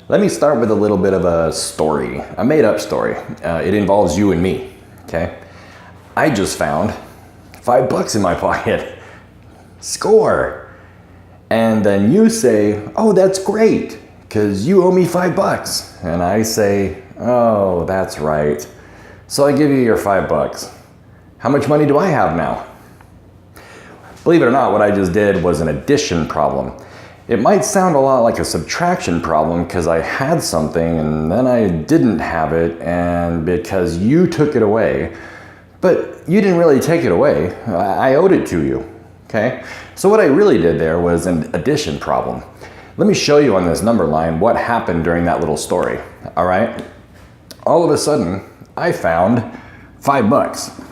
Let me start with a little bit of a story, a made-up story. It involves you and me, okay? I just found $5 in my pocket. Score! And then you say, oh, that's great, because you owe me $5. And I say, oh, that's right. So I give you your $5. How much money do I have now? Believe it or not, what I just did was an addition problem. It might sound a lot like a subtraction problem because I had something and then I didn't have it and because you took it away, but you didn't really take it away. I owed it to you, okay? So what I really did there was an addition problem. Let me show you on this number line what happened during that little story, all right? All of a sudden, I found $5.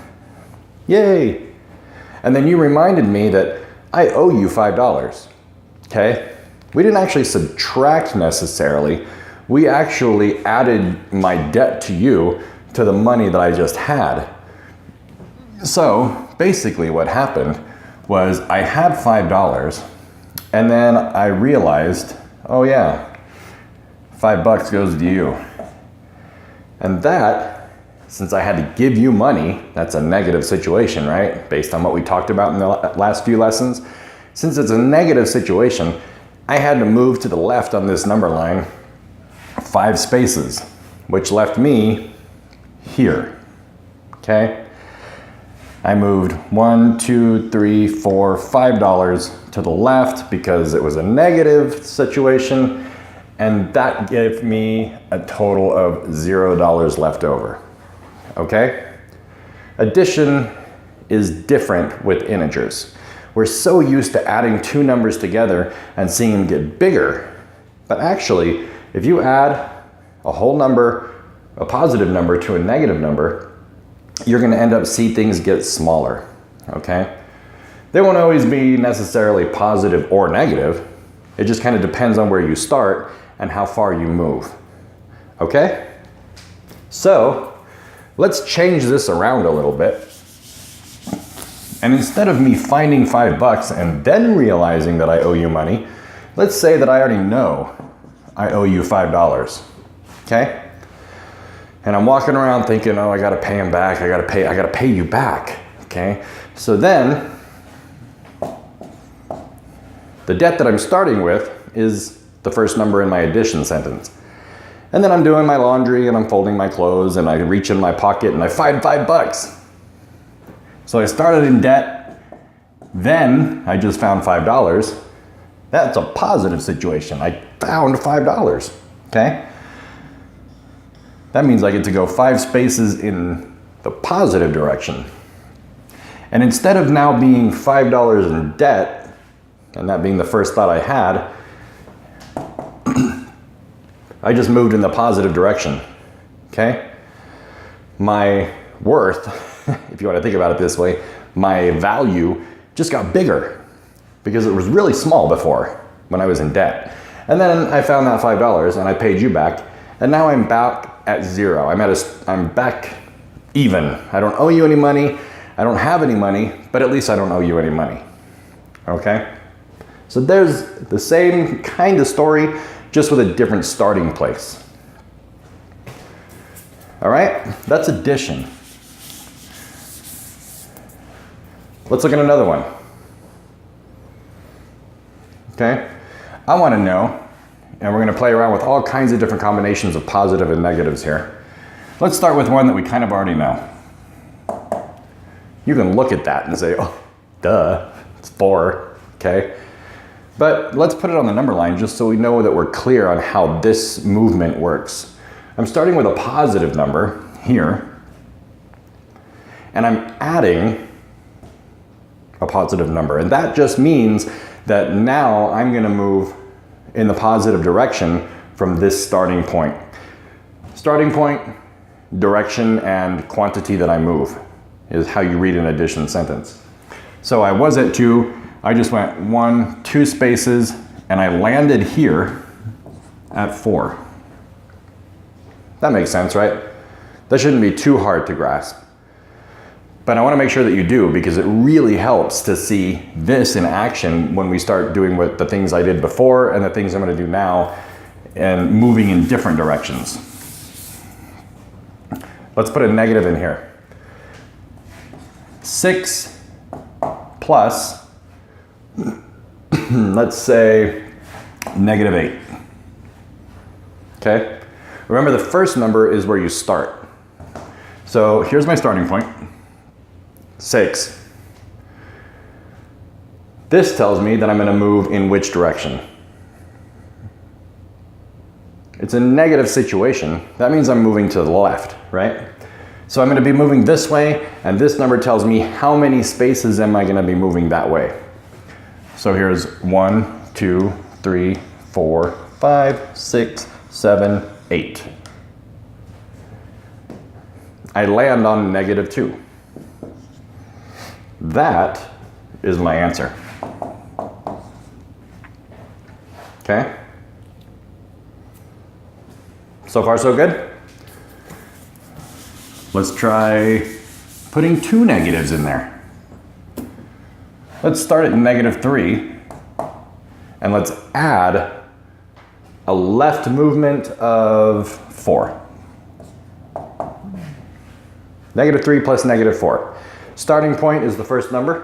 Yay! And then you reminded me that I owe you $5. Okay? We didn't actually subtract necessarily. We actually added my debt to you to the money that I just had. So basically what happened was I had $5 and then I realized, oh yeah, $5 goes to you. And that, since I had to give you money, that's a negative situation, right? Based on what we talked about in the last few lessons. Since it's a negative situation, I had to move to the left on this number line 5 spaces, which left me here, okay? I moved $1, $2, $3, $4, $5 to the left because it was a negative situation, and that gave me a total of $0 left over, okay? Addition is different with integers. We're so used to adding 2 numbers together and seeing them get bigger. But actually, if you add a whole number, a positive number to a negative number, you're gonna end up seeing things get smaller, okay? They won't always be necessarily positive or negative. It just kind of depends on where you start and how far you move, okay? So, let's change this around a little bit. And instead of me finding $5 and then realizing that I owe you money, let's say that I already know I owe you $5, okay? And I'm walking around thinking, oh, I gotta pay him back, I gotta pay you back, okay? So then, the debt that I'm starting with is the first number in my addition sentence. And then I'm doing my laundry and I'm folding my clothes and I reach in my pocket and I find $5. So I started in debt, then I just found $5. That's a positive situation. I found $5, okay? That means I get to go 5 spaces in the positive direction. And instead of now being $5 in debt, and that being the first thought I had, I just moved in the positive direction, okay? My worth, if you want to think about it this way, my value just got bigger because it was really small before when I was in debt. And then I found that $5 and I paid you back, and now I'm back at 0. I'm back even. I don't owe you any money, I don't have any money, but at least I don't owe you any money, okay? So there's the same kind of story, just with a different starting place. All right, that's addition. Let's look at another one. Okay, I want to know, and we're going to play around with all kinds of different combinations of positive and negatives here. Let's start with one that we kind of already know. You can look at that and say, oh, duh, it's 4, okay? But let's put it on the number line just so we know that we're clear on how this movement works. I'm starting with a positive number here, and I'm adding a positive number. And that just means that now I'm going to move in the positive direction from this starting point. Starting point, direction, and quantity that I move is how you read an addition sentence. So I was at 2, I just went 1, 2 spaces, and I landed here at 4. That makes sense, right? That shouldn't be too hard to grasp. But I want to make sure that you do, because it really helps to see this in action when we start doing what the things I did before and the things I'm going to do now and moving in different directions. Let's put a negative in here. 6 plus, let's say, -8. Okay? Remember, the first number is where you start. So here's my starting point, 6. This tells me that I'm going to move in which direction? It's a negative situation. That means I'm moving to the left, right? So I'm going to be moving this way, and this number tells me how many spaces am I going to be moving that way. So here's 1, 2, 3, 4, 5, 6, 7, 8. I land on -2. That is my answer. Okay? So far, so good? Let's try putting 2 negatives in there. Let's start at -3, and let's add a left movement of 4. -3 plus -4. Starting point is the first number.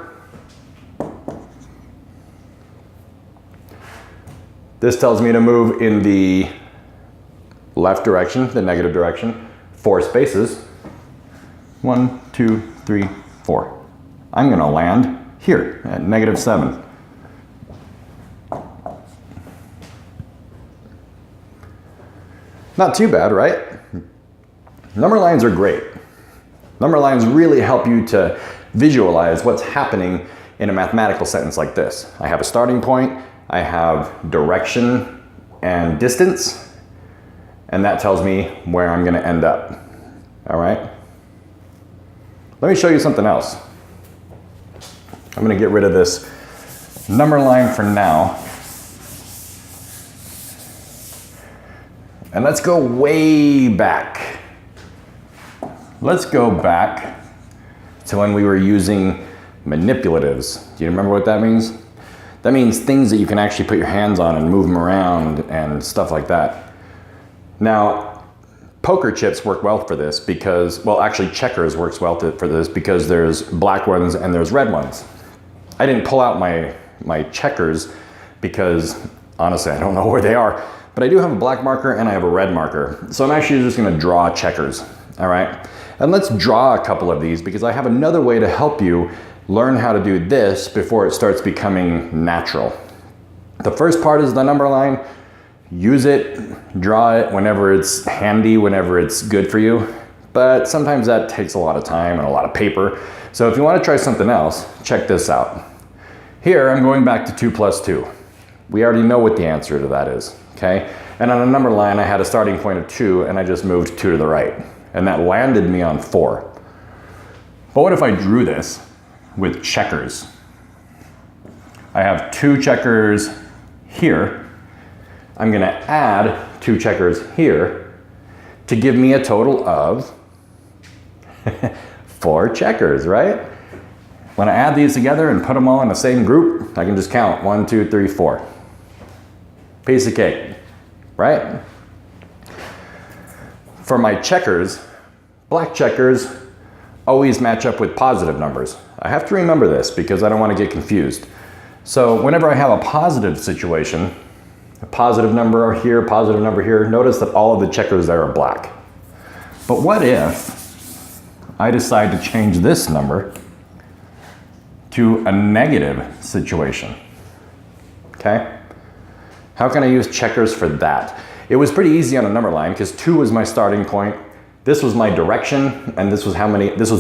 This tells me to move in the left direction, the negative direction, 4 spaces. 1, 2, 3, 4. I'm going to land here at -7. Not too bad, right? Number lines are great. Number lines really help you to visualize what's happening in a mathematical sentence like this. I have a starting point, I have direction and distance, and that tells me where I'm going to end up. All right? Let me show you something else. I'm going to get rid of this number line for now. And let's go way back. Let's go back to when we were using manipulatives. Do you remember what that means? That means things that you can actually put your hands on and move them around and stuff like that. Now, poker chips work well for this because, well, actually checkers works well for this because there's black ones and there's red ones. I didn't pull out my checkers because, honestly, I don't know where they are, but I do have a black marker and I have a red marker. So I'm actually just gonna draw checkers, all right? And let's draw a couple of these because I have another way to help you learn how to do this before it starts becoming natural. The first part is the number line. Use it, draw it whenever it's handy, whenever it's good for you. But sometimes that takes a lot of time and a lot of paper. So if you want to try something else, check this out. Here, I'm going back to 2 plus 2. We already know what the answer to that is, okay? And on a number line, I had a starting point of 2, and I just moved 2 to the right. And that landed me on 4. But what if I drew this with checkers? I have 2 checkers here. I'm going to add 2 checkers here to give me a total of 4 checkers, right? When I add these together and put them all in the same group, I can just count 1, 2, 3, 4. Piece of cake, right? For my checkers, black checkers always match up with positive numbers. I have to remember this because I don't want to get confused. So whenever I have a positive situation, a positive number here, notice that all of the checkers there are black. But what if I decide to change this number to a negative situation? Okay? How can I use checkers for that? It was pretty easy on a number line because 2 was my starting point. This was my direction, and this was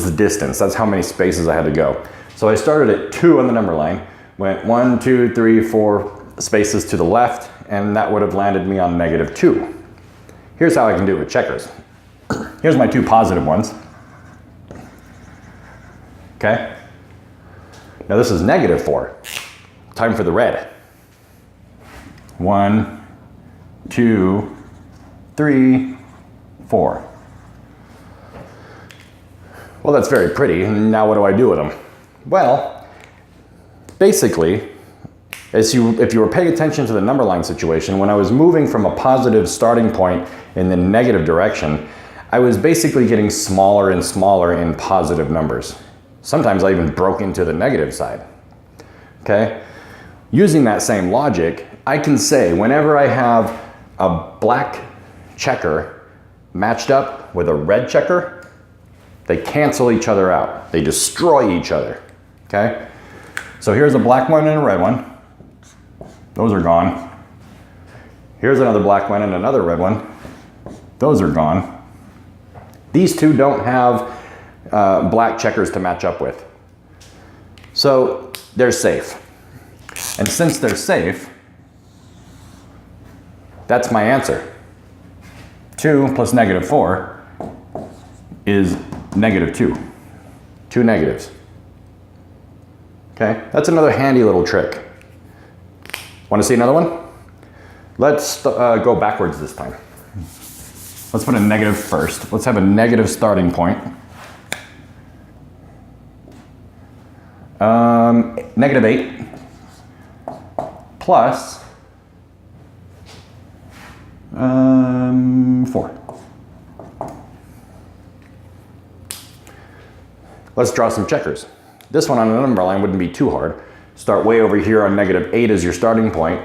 the distance. That's how many spaces I had to go. So I started at 2 on the number line, went 1, 2, 3, 4 spaces to the left, and that would have landed me on -2. Here's how I can do it with checkers. Here's my 2 positive ones. Okay? Now this is -4. Time for the red. 1, 2, 3, 4. Well, that's very pretty. Now what do I do with them? Well, basically, If you were paying attention to the number line situation, when I was moving from a positive starting point in the negative direction, I was basically getting smaller and smaller in positive numbers. Sometimes I even broke into the negative side, okay? Using that same logic, I can say whenever I have a black checker matched up with a red checker, they cancel each other out. They destroy each other, okay? So here's a black one and a red one. Those are gone. Here's another black one and another red one. Those are gone. These two don't have black checkers to match up with. So they're safe. And since they're safe, that's my answer. 2 plus -4 is -2. 2 negatives. Okay, that's another handy little trick. Want to see another one? Let's go backwards this time. Let's put a negative first. Let's have a negative starting point. -8 plus 4. Let's draw some checkers. This one on a number line wouldn't be too hard. Start way over here on -8 as your starting point.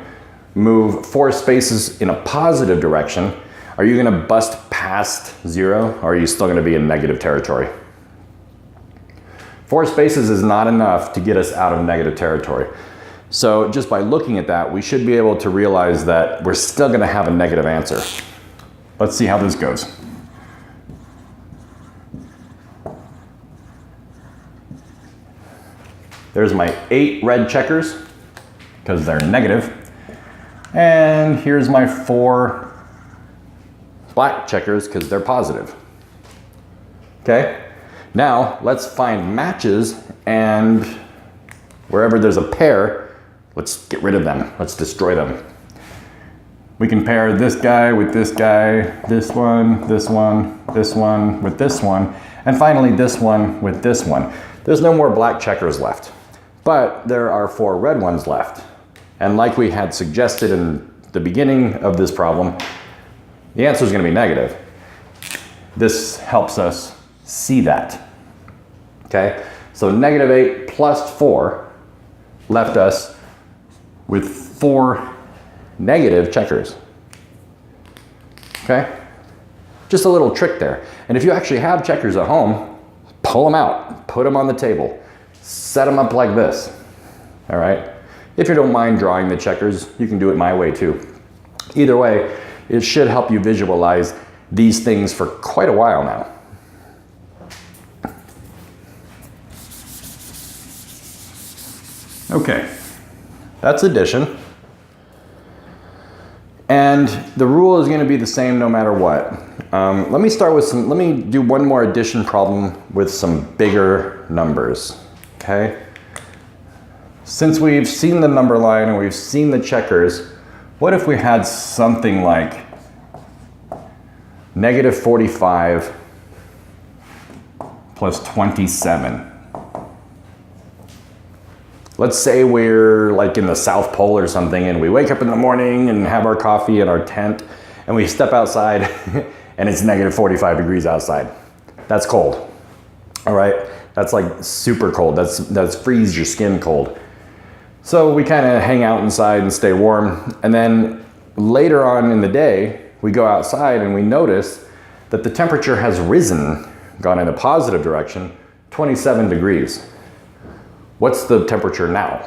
Move 4 spaces in a positive direction. Are you going to bust past 0, or are you still going to be in negative territory? 4 spaces is not enough to get us out of negative territory. So just by looking at that, we should be able to realize that we're still going to have a negative answer. Let's see how this goes. There's my 8 red checkers, because they're negative. And here's my 4 black checkers, because they're positive. Okay? Now, let's find matches, and wherever there's a pair, let's get rid of them. Let's destroy them. We can pair this guy with this guy, this one, this one, this one with this one, and finally this one with this one. There's no more black checkers left, but there are 4 red ones left. And like we had suggested in the beginning of this problem, the answer is going to be negative. This helps us see that. Okay, so -8 plus 4 left us with 4 negative checkers. Okay, just a little trick there. And if you actually have checkers at home, pull them out, put them on the table, set them up like this. All right, if you don't mind drawing the checkers, you can do it my way too. Either way, it should help you visualize these things for quite a while now. Okay, that's addition. And the rule is going to be the same no matter what. Let me do one more addition problem with some bigger numbers, okay? Since we've seen the number line and we've seen the checkers, what if we had something like -45 plus 27? Let's say we're like in the South Pole or something, and we wake up in the morning and have our coffee in our tent, and we step outside and it's -45 degrees outside. That's cold. All right, that's like super cold. That's freeze your skin cold. So we kind of hang out inside and stay warm, and then later on in the day we go outside and we notice that the temperature has risen, gone in a positive direction, 27 degrees. What's the temperature now?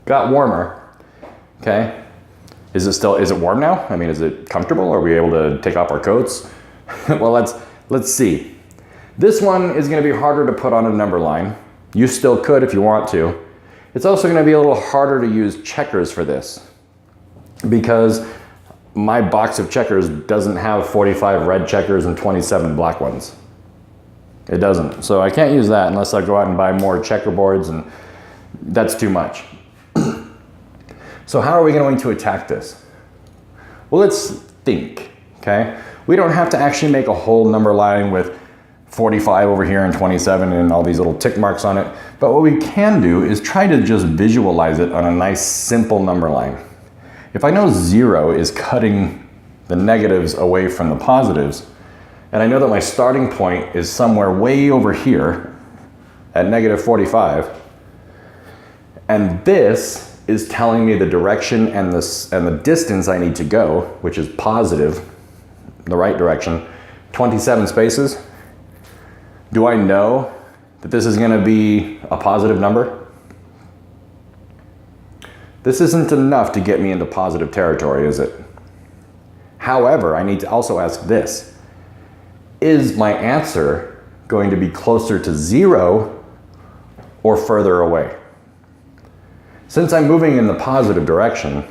Got warmer, okay? Is it warm now? I mean, is it comfortable? Are we able to take off our coats? Well, let's see. This one is gonna be harder to put on a number line. You still could if you want to. It's also gonna be a little harder to use checkers for this, because my box of checkers doesn't have 45 red checkers and 27 black ones. It doesn't. So I can't use that unless I go out and buy more checkerboards, and that's too much. So how are we going to attack this? Well, let's think, okay? We don't have to actually make a whole number line with 45 over here and 27 and all these little tick marks on it. But what we can do is try to just visualize it on a nice simple number line. If I know 0 is cutting the negatives away from the positives, and I know that my starting point is somewhere way over here at negative 45, and this is telling me the direction and the distance I need to go, which is positive, the right direction, 27 spaces. Do I know that this is going to be a positive number? This isn't enough to get me into positive territory, is it? However, I need to also ask this. Is my answer going to be closer to 0 or further away? Since I'm moving in the positive direction,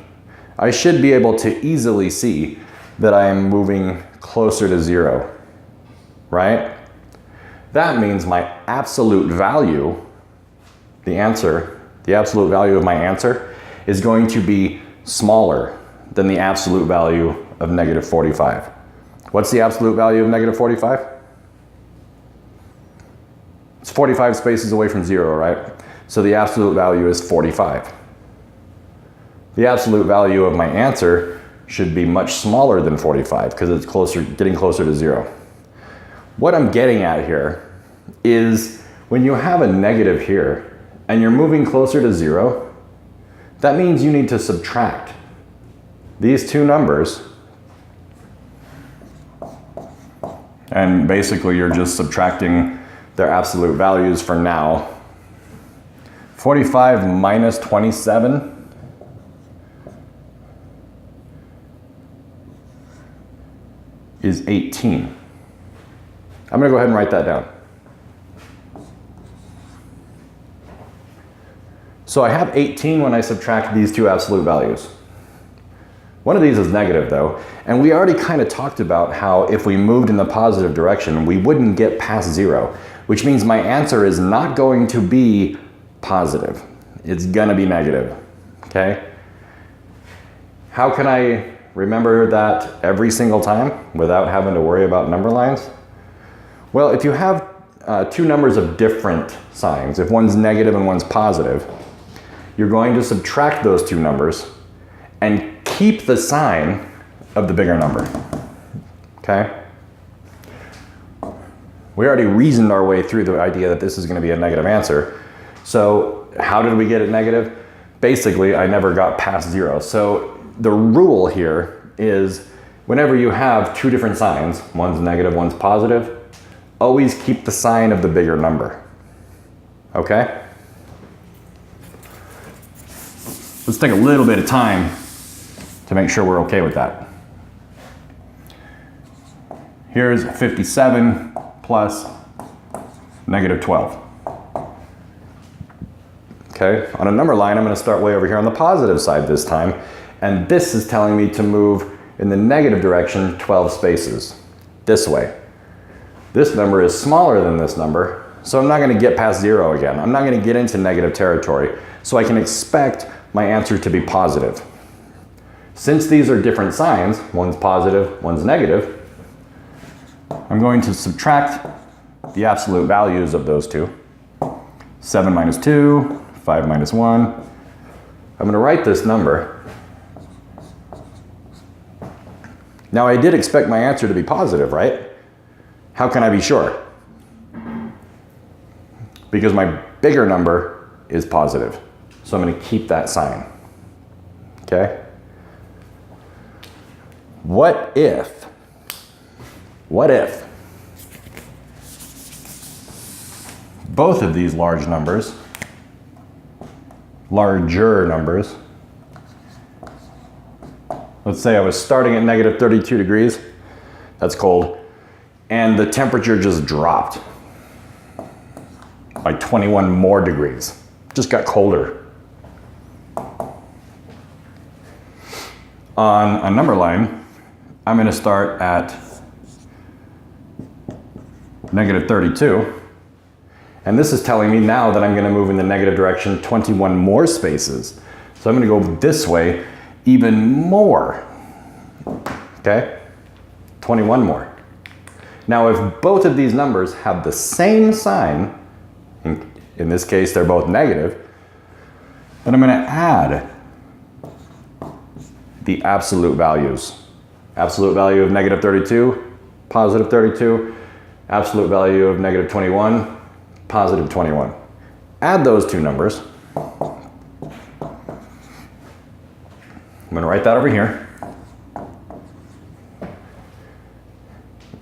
I should be able to easily see that I am moving closer to 0, right? That means my absolute value, the absolute value of my answer is going to be smaller than the absolute value of negative 45. What's the absolute value of negative 45? It's 45 spaces away from 0, right? So the absolute value is 45. The absolute value of my answer should be much smaller than 45 because it's getting closer to 0. What I'm getting at here is when you have a negative here and you're moving closer to 0, that means you need to subtract these two numbers, and basically you're just subtracting their absolute values for now. 45 minus 27 is 18. I'm going to go ahead and write that down. So I have 18 when I subtract these two absolute values. One of these is negative though, and we already kind of talked about how if we moved in the positive direction, we wouldn't get past 0, which means my answer is not going to be positive. It's going to be negative, okay? How can I remember that every single time without having to worry about number lines? Well, if you have two numbers of different signs, if one's negative and one's positive, you're going to subtract those two numbers and keep the sign of the bigger number, okay? We already reasoned our way through the idea that this is going to be a negative answer. So how did we get it negative? Basically, I never got past 0. So the rule here is whenever you have two different signs, one's negative, one's positive, always keep the sign of the bigger number, okay? Let's take a little bit of time to make sure we're okay with that. Here's 57 plus negative 12. Okay, on a number line, I'm going to start way over here on the positive side this time, and this is telling me to move in the negative direction 12 spaces, this way. This number is smaller than this number, so I'm not going to get past 0 again. I'm not going to get into negative territory, so I can expect my answer to be positive. Since these are different signs, one's positive, one's negative, I'm going to subtract the absolute values of those two. 7 minus 2, 5 minus 1. I'm going to write this number. Now I did expect my answer to be positive, right? How can I be sure? Because my bigger number is positive. So I'm going to keep that sign. Okay? What if both of these larger numbers, let's say I was starting at negative 32 degrees, that's cold, and the temperature just dropped by 21 more degrees, just got colder. On a number line, I'm going to start at negative 32, and this is telling me now that I'm going to move in the negative direction 21 more spaces. So I'm going to go this way even more, okay? 21 more. Now, if both of these numbers have the same sign, in this case they're both negative, then I'm going to add the absolute values. Absolute value of negative 32, positive 32, absolute value of negative 21, positive 21. Add those two numbers. I'm going to write that over here.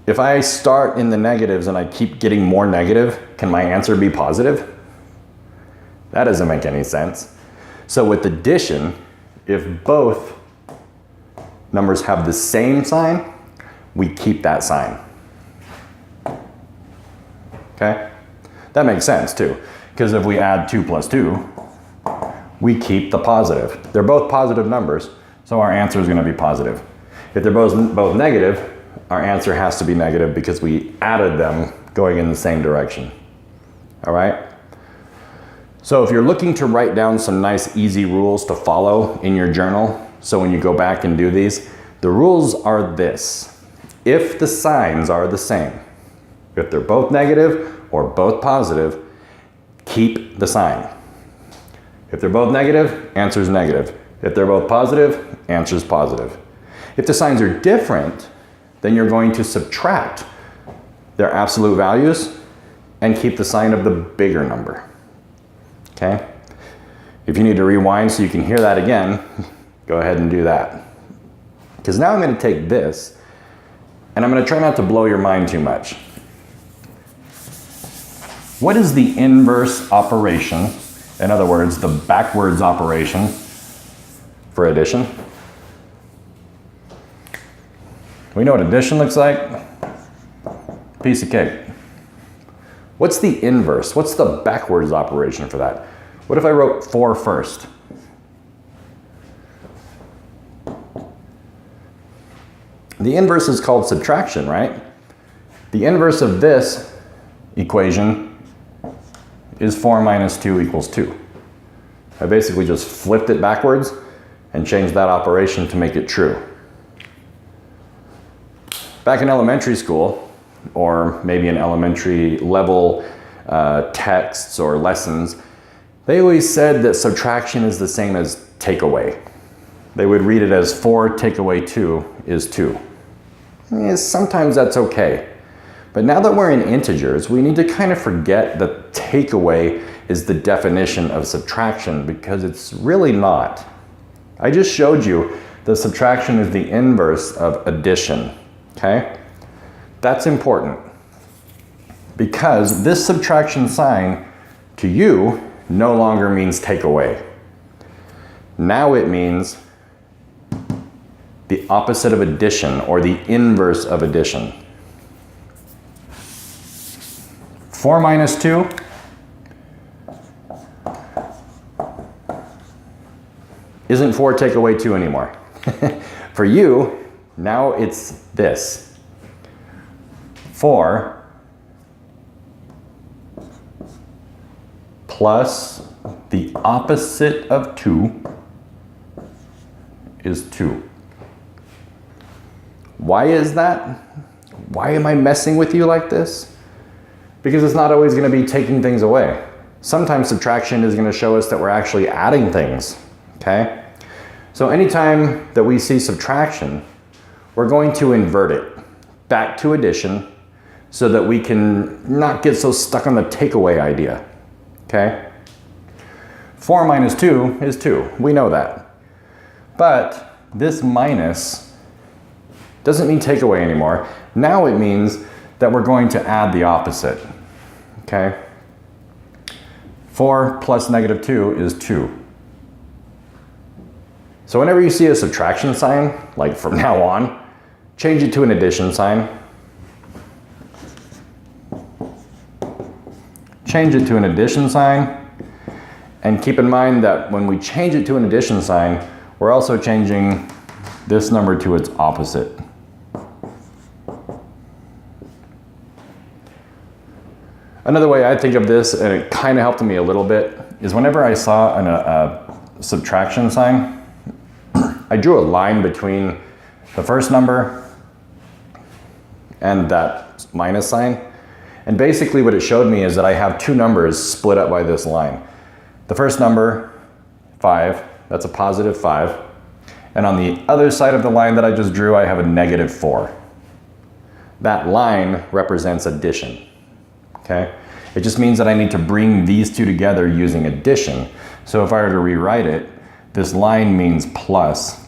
If I start in the negatives and I keep getting more negative, can my answer be positive? That doesn't make any sense. So with addition, if both numbers have the same sign, we keep that sign. Okay? That makes sense too, because if we add 2 plus 2, we keep the positive. They're both positive numbers, so our answer is going to be positive. If they're both negative, our answer has to be negative because we added them going in the same direction. All right? So if you're looking to write down some nice easy rules to follow in your journal, so when you go back and do these, the rules are this. If the signs are the same, if they're both negative or both positive, keep the sign. If they're both negative, answer's negative. If they're both positive, answer's positive. If the signs are different, then you're going to subtract their absolute values and keep the sign of the bigger number. Okay? If you need to rewind so you can hear that again, go ahead and do that. Because now I'm going to take this and I'm going to try not to blow your mind too much. What is the inverse operation? In other words, the backwards operation for addition? We know what addition looks like. Piece of cake. What's the inverse? What's the backwards operation for that? What if I wrote 4 first? The inverse is called subtraction, right? The inverse of this equation is 4 minus 2 equals 2. I basically just flipped it backwards and changed that operation to make it true. Back in elementary school, or maybe in elementary level texts or lessons, they always said that subtraction is the same as take away. They would read it as 4 take away 2 is 2. Sometimes that's okay. But now that we're in integers, we need to kind of forget that takeaway is the definition of subtraction, because it's really not. I just showed you that subtraction is the inverse of addition, okay? That's important because this subtraction sign to you no longer means take away. Now it means the opposite of addition, or the inverse of addition. 4 minus 2 isn't 4 take away 2 anymore. For you, now it's this. 4 plus the opposite of 2 is 2. Why is that? Why am I messing with you like this? Because it's not always going to be taking things away. Sometimes subtraction is going to show us that we're actually adding things, okay? So anytime that we see subtraction, we're going to invert it back to addition so that we can not get so stuck on the takeaway idea, okay? 4 minus 2 is 2. We know that. But this minus doesn't mean takeaway anymore. Now it means that we're going to add the opposite, okay? 4 plus negative 2 is 2. So whenever you see a subtraction sign, like from now on, change it to an addition sign. Change it to an addition sign. And keep in mind that when we change it to an addition sign, we're also changing this number to its opposite. Another way I think of this, and it kind of helped me a little bit, is whenever I saw a subtraction sign, I drew a line between the first number and that that minus sign. And basically what it showed me is that I have two numbers split up by this line. The first number, 5, that's a positive 5. And on the other side of the line that I just drew, I have a negative 4. That line represents addition, okay? It just means that I need to bring these two together using addition. So if I were to rewrite it, this line means plus,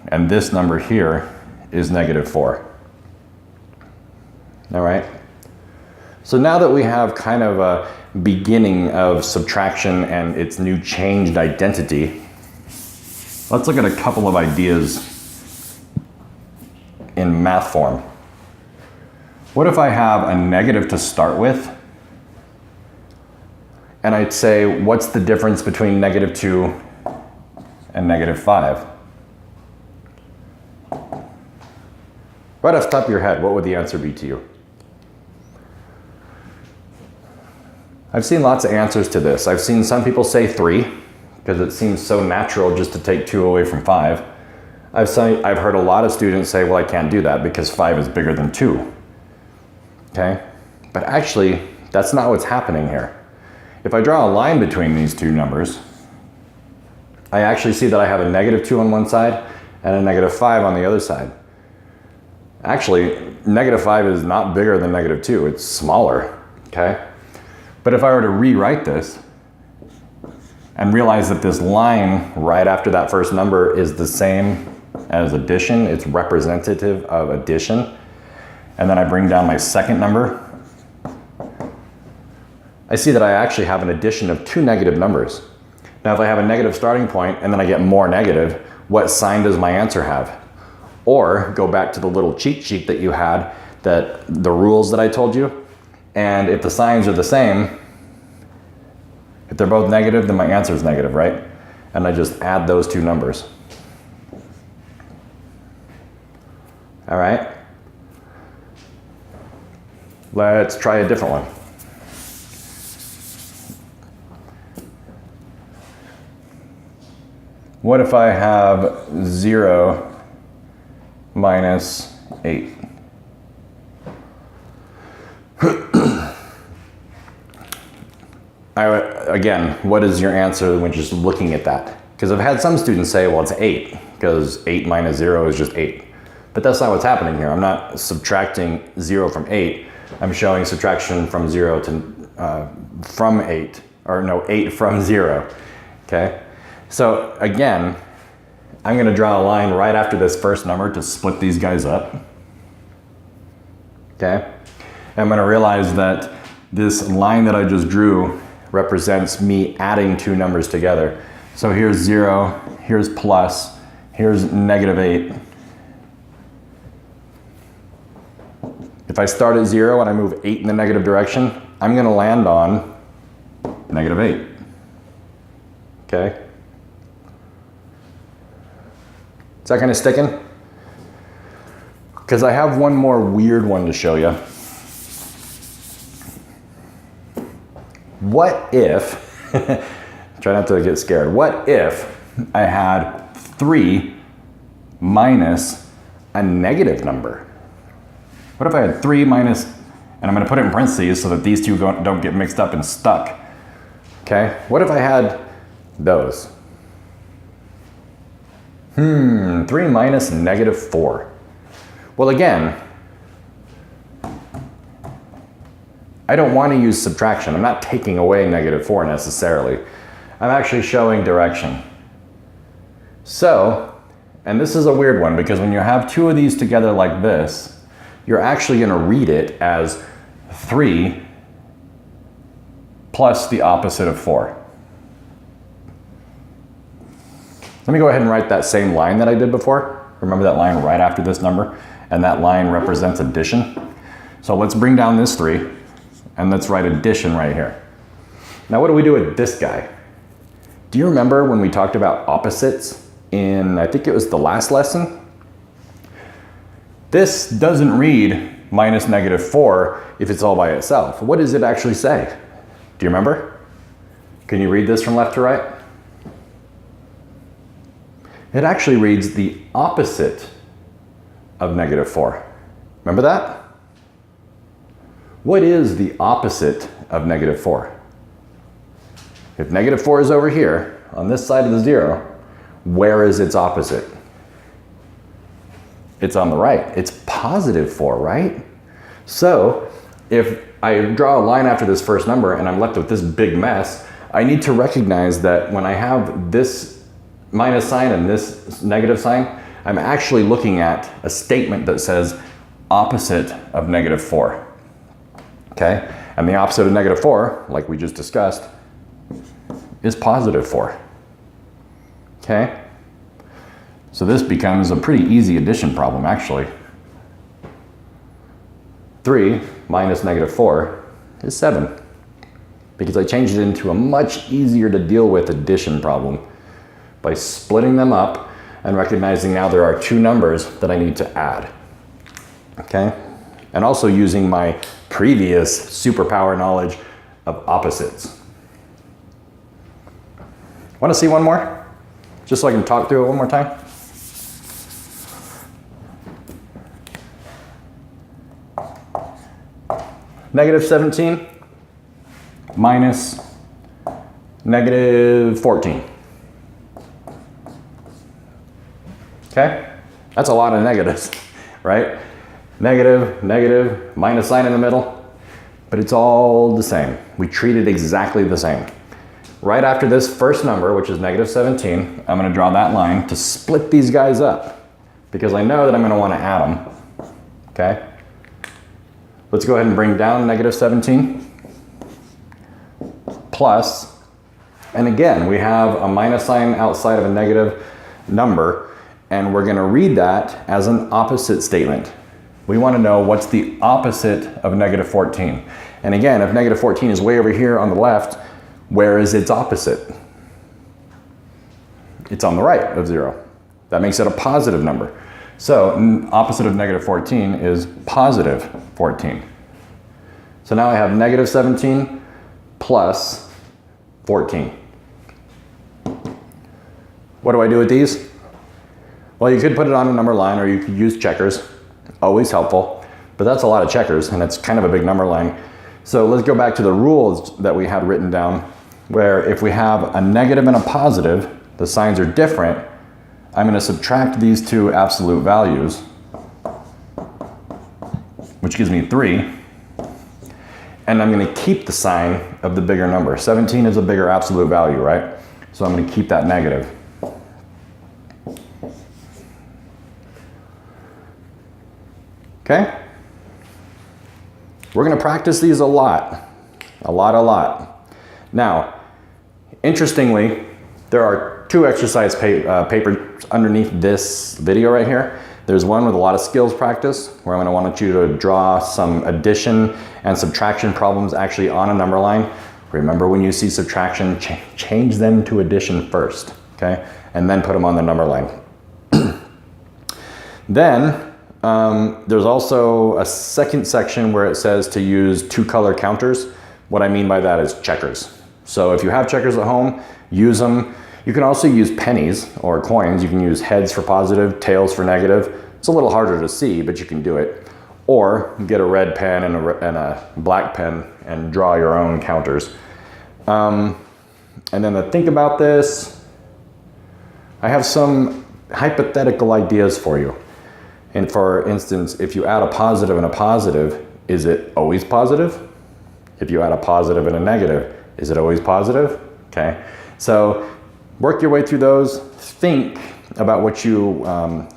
and this number here is negative 4. All right? So now that we have kind of a beginning of subtraction and its new changed identity, let's look at a couple of ideas in math form. What if I have a negative to start with? And I'd say, what's the difference between negative 2 and negative 5? Right off the top of your head, what would the answer be to you? I've seen lots of answers to this. I've seen some people say 3, because it seems so natural just to take 2 away from 5. I've heard a lot of students say, well, I can't do that because 5 is bigger than 2. Okay? But actually, that's not what's happening here. If I draw a line between these two numbers, I actually see that I have a negative 2 on one side and a negative 5 on the other side. Actually, negative 5 is not bigger than negative 2. It's smaller, okay? But if I were to rewrite this and realize that this line right after that first number is the same as addition, it's representative of addition, and then I bring down my second number, I see that I actually have an addition of 2 negative numbers. Now if I have a negative starting point and then I get more negative, what sign does my answer have? Or go back to the little cheat sheet that you had, that the rules that I told you, and if the signs are the same, if they're both negative, then my answer is negative, right? And I just add those 2 numbers. All right? Let's try a different one. What if I have 0 minus 8? Again, what is your answer when just looking at that? Because I've had some students say, well, it's 8, because 8 minus 0 is just 8. But that's not what's happening here. I'm not subtracting 0 from 8. I'm showing subtraction from 0 to, from 8, or no, 8 from 0, okay? So again, I'm gonna draw a line right after this first number to split these guys up, okay? And I'm gonna realize that this line that I just drew represents me adding 2 numbers together. So here's 0, here's plus, here's negative 8. If I start at 0 and I move 8 in the negative direction, I'm gonna land on negative 8, okay? Is that kind of sticking? Because I have one more weird one to show you. What if, try not to get scared, what if I had 3 minus a negative number? What if I had 3 minus, and I'm going to put it in parentheses so that these two don't get mixed up and stuck. Okay, what if I had those? 3 minus negative 4. Well, again, I don't want to use subtraction. I'm not taking away negative 4 necessarily. I'm actually showing direction. So, and this is a weird one because when you have 2 of these together like this, you're actually going to read it as 3 plus the opposite of 4. Let me go ahead and write that same line that I did before. Remember that line right after this number? And that line represents addition. So let's bring down this 3 and let's write addition right here. Now what do we do with this guy? Do you remember when we talked about opposites in, I think it was the last lesson? This doesn't read minus negative 4 if it's all by itself. What does it actually say? Do you remember? Can you read this from left to right? It actually reads the opposite of negative 4. Remember that? What is the opposite of negative 4? If negative 4 is over here, on this side of the 0, where is its opposite? It's on the right. It's positive 4, right? So if I draw a line after this first number and I'm left with this big mess, I need to recognize that when I have this minus sign and this negative sign, I'm actually looking at a statement that says opposite of negative 4. Okay? And the opposite of negative 4, like we just discussed, is positive 4. Okay? So this becomes a pretty easy addition problem, actually. 3 minus negative 4 is 7, because I changed it into a much easier to deal with addition problem by splitting them up and recognizing now there are two numbers that I need to add. Okay? And also using my previous superpower knowledge of opposites. Want to see one more? Just so I can talk through it one more time? Negative 17 minus negative 14. Okay? That's a lot of negatives, right? Negative, negative, minus sign in the middle, but it's all the same. We treat it exactly the same. Right after this first number, which is negative 17, I'm going to draw that line to split these guys up because I know that I'm going to want to add them. Okay? Let's go ahead and bring down negative 17 plus, and again, we have a minus sign outside of a negative number, and we're going to read that as an opposite statement. We want to know what's the opposite of negative 14. And again, if negative 14 is way over here on the left, where is its opposite? It's on the right of 0. That makes it a positive number. So opposite of negative 14 is positive 14. So now I have negative 17 plus 14. What do I do with these? Well, you could put it on a number line or you could use checkers. Always helpful, but that's a lot of checkers and it's kind of a big number line. So let's go back to the rules that we had written down, where if we have a negative and a positive, the signs are different. I'm going to subtract these two absolute values, which gives me 3. And I'm going to keep the sign of the bigger number. 17 is a bigger absolute value, right? So I'm going to keep that negative. Okay? We're going to practice these a lot. A lot. Now, interestingly, there are 2 exercise papers underneath this video right here. There's one with a lot of skills practice, where I'm going to want you to draw some addition and subtraction problems actually on a number line. Remember, when you see subtraction, change them to addition first, okay? And then put them on the number line. Then, there's also a second section where it says to use 2-color counters. What I mean by that is checkers. So if you have checkers at home, use them. You can also use pennies or coins. You can use heads for positive, tails for negative. It's a little harder to see, but you can do it. Or get a red pen and a black pen and draw your own counters. And then to think about this, I have some hypothetical ideas for you. And for instance, if you add a positive and a positive, is it always positive? If you add a positive and a negative, is it always positive? Okay, so work your way through those. Think about what you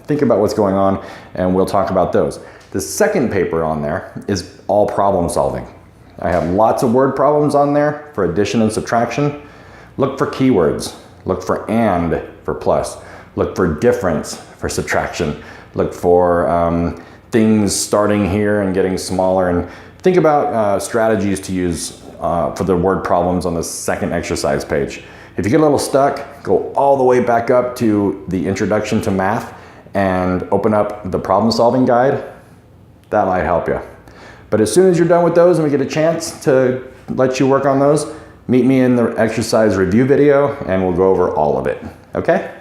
think about what's going on, and we'll talk about those. The second paper on there is all problem solving. I have lots of word problems on there for addition and subtraction. Look for keywords. Look for and for plus. Look for difference for subtraction. Look for things starting here and getting smaller, and think about strategies to use for the word problems on the second exercise page. If you get a little stuck, go all the way back up to the introduction to math and open up the problem solving guide. That might help you. But as soon as you're done with those and we get a chance to let you work on those, meet me in the exercise review video and we'll go over all of it. Okay?